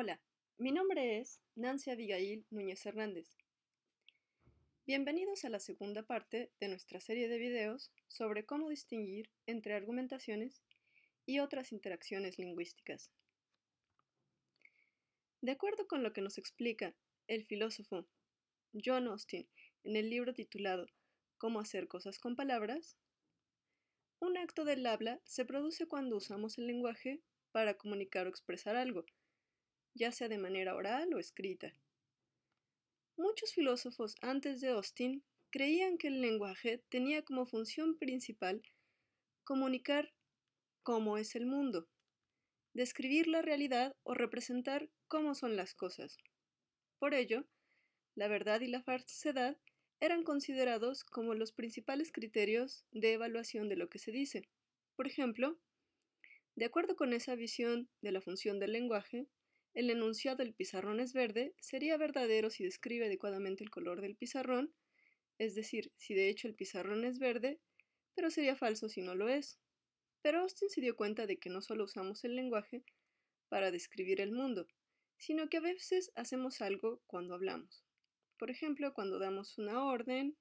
Hola, mi nombre es Nancy Abigail Núñez Hernández. Bienvenidos a la segunda parte de nuestra serie de videos sobre cómo distinguir entre argumentaciones y otras interacciones lingüísticas. De acuerdo con lo que nos explica el filósofo John Austin en el libro titulado Cómo hacer cosas con palabras, un acto del habla se produce cuando usamos el lenguaje para comunicar o expresar algo, ya sea de manera oral o escrita. Muchos filósofos antes de Austin creían que el lenguaje tenía como función principal comunicar cómo es el mundo, describir la realidad o representar cómo son las cosas. Por ello, la verdad y la falsedad eran considerados como los principales criterios de evaluación de lo que se dice. Por ejemplo, de acuerdo con esa visión de la función del lenguaje, el enunciado "el pizarrón es verde" sería verdadero si describe adecuadamente el color del pizarrón, es decir, si de hecho el pizarrón es verde, pero sería falso si no lo es. Pero Austin se dio cuenta de que no solo usamos el lenguaje para describir el mundo, sino que a veces hacemos algo cuando hablamos. Por ejemplo, cuando damos una orden,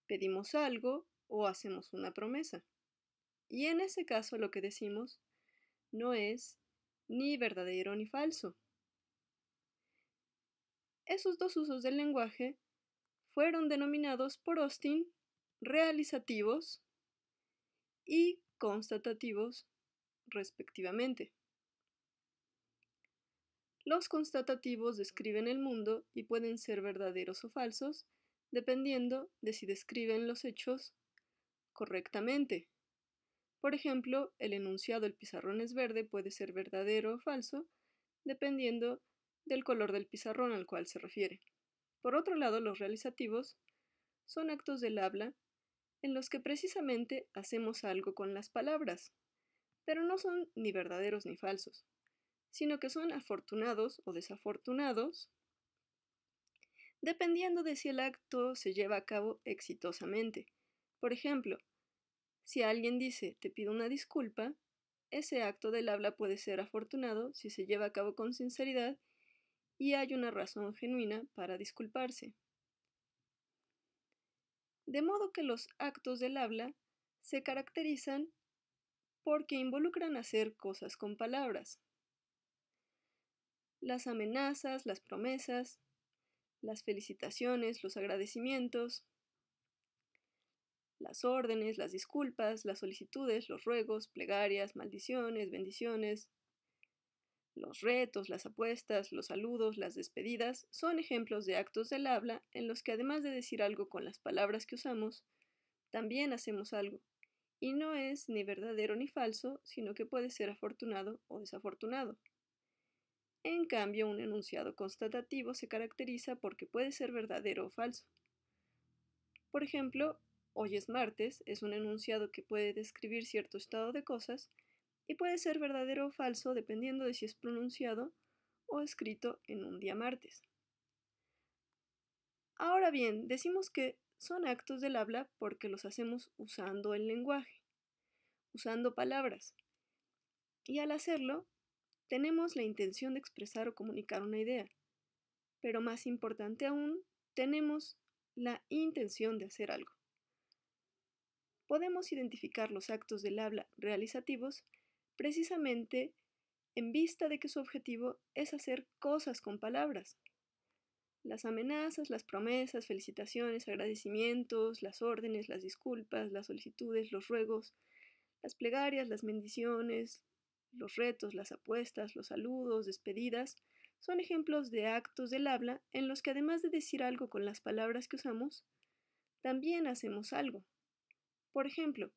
pedimos algo o hacemos una promesa. Y en ese caso lo que decimos no es ni verdadero ni falso. Esos dos usos del lenguaje fueron denominados por Austin realizativos y constatativos, respectivamente. Los constatativos describen el mundo y pueden ser verdaderos o falsos, dependiendo de si describen los hechos correctamente. Por ejemplo, el enunciado "el pizarrón es verde" puede ser verdadero o falso, dependiendo del color del pizarrón al cual se refiere. Por otro lado, los realizativos son actos del habla en los que precisamente hacemos algo con las palabras, pero no son ni verdaderos ni falsos, sino que son afortunados o desafortunados, dependiendo de si el acto se lleva a cabo exitosamente. Por ejemplo, si alguien dice "te pido una disculpa", ese acto del habla puede ser afortunado si se lleva a cabo con sinceridad y hay una razón genuina para disculparse. De modo que los actos del habla se caracterizan porque involucran hacer cosas con palabras. Las amenazas, las promesas, las felicitaciones, los agradecimientos, las órdenes, las disculpas, las solicitudes, los ruegos, plegarias, maldiciones, bendiciones, los retos, las apuestas, los saludos, las despedidas, son ejemplos de actos del habla en los que además de decir algo con las palabras que usamos, también hacemos algo, y no es ni verdadero ni falso, sino que puede ser afortunado o desafortunado. En cambio, un enunciado constatativo se caracteriza porque puede ser verdadero o falso. Por ejemplo, "hoy es martes" es un enunciado que puede describir cierto estado de cosas y puede ser verdadero o falso dependiendo de si es pronunciado o escrito en un día martes. Ahora bien, decimos que son actos del habla porque los hacemos usando el lenguaje, usando palabras, y al hacerlo, tenemos la intención de expresar o comunicar una idea, pero más importante aún, tenemos la intención de hacer algo. Podemos identificar los actos del habla realizativos precisamente en vista de que su objetivo es hacer cosas con palabras. Las amenazas, las promesas, felicitaciones, agradecimientos, las órdenes, las disculpas, las solicitudes, los ruegos, las plegarias, las bendiciones, los retos, las apuestas, los saludos, despedidas, son ejemplos de actos del habla en los que además de decir algo con las palabras que usamos, también hacemos algo. Por ejemplo,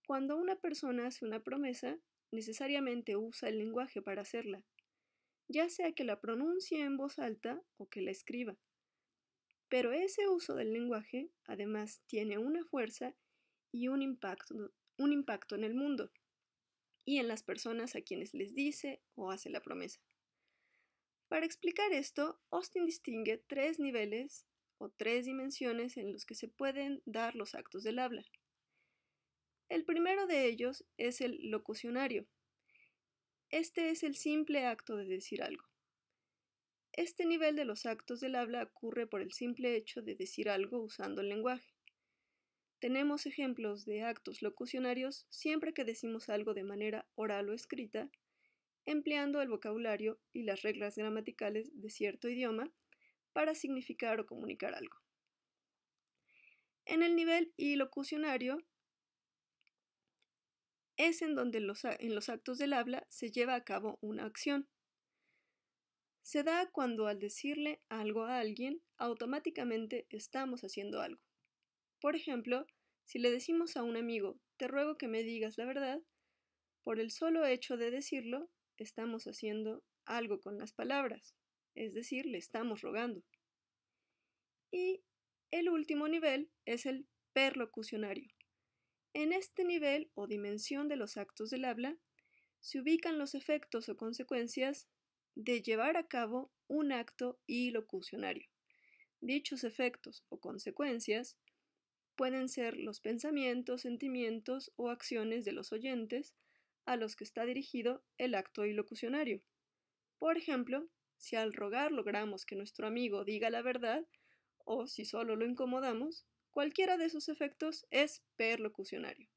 cuando una persona hace una promesa, necesariamente usa el lenguaje para hacerla, ya sea que la pronuncie en voz alta o que la escriba. Pero ese uso del lenguaje, además, tiene una fuerza y un impacto en el mundo y en las personas a quienes les dice o hace la promesa. Para explicar esto, Austin distingue tres niveles o tres dimensiones en los que se pueden dar los actos del habla. El primero de ellos es el locucionario, Este es el simple acto de decir algo. Este nivel de los actos del habla ocurre por el simple hecho de decir algo usando el lenguaje. Tenemos ejemplos de actos locucionarios siempre que decimos algo de manera oral o escrita, empleando el vocabulario y las reglas gramaticales de cierto idioma para significar o comunicar algo. En el nivel ilocucionario es en donde en los actos del habla se lleva a cabo una acción. Se da cuando al decirle algo a alguien, automáticamente estamos haciendo algo. Por ejemplo, si le decimos a un amigo, te ruego que me digas la verdad, por el solo hecho de decirlo, estamos haciendo algo con las palabras, es decir, le estamos rogando. Y el último nivel es el perlocucionario. En este nivel o dimensión de los actos del habla, se ubican los efectos o consecuencias de llevar a cabo un acto ilocucionario. Dichos efectos o consecuencias pueden ser los pensamientos, sentimientos o acciones de los oyentes a los que está dirigido el acto ilocucionario. Por ejemplo, si al rogar logramos que nuestro amigo diga la verdad, o si solo lo incomodamos, cualquiera de esos efectos es perlocucionario.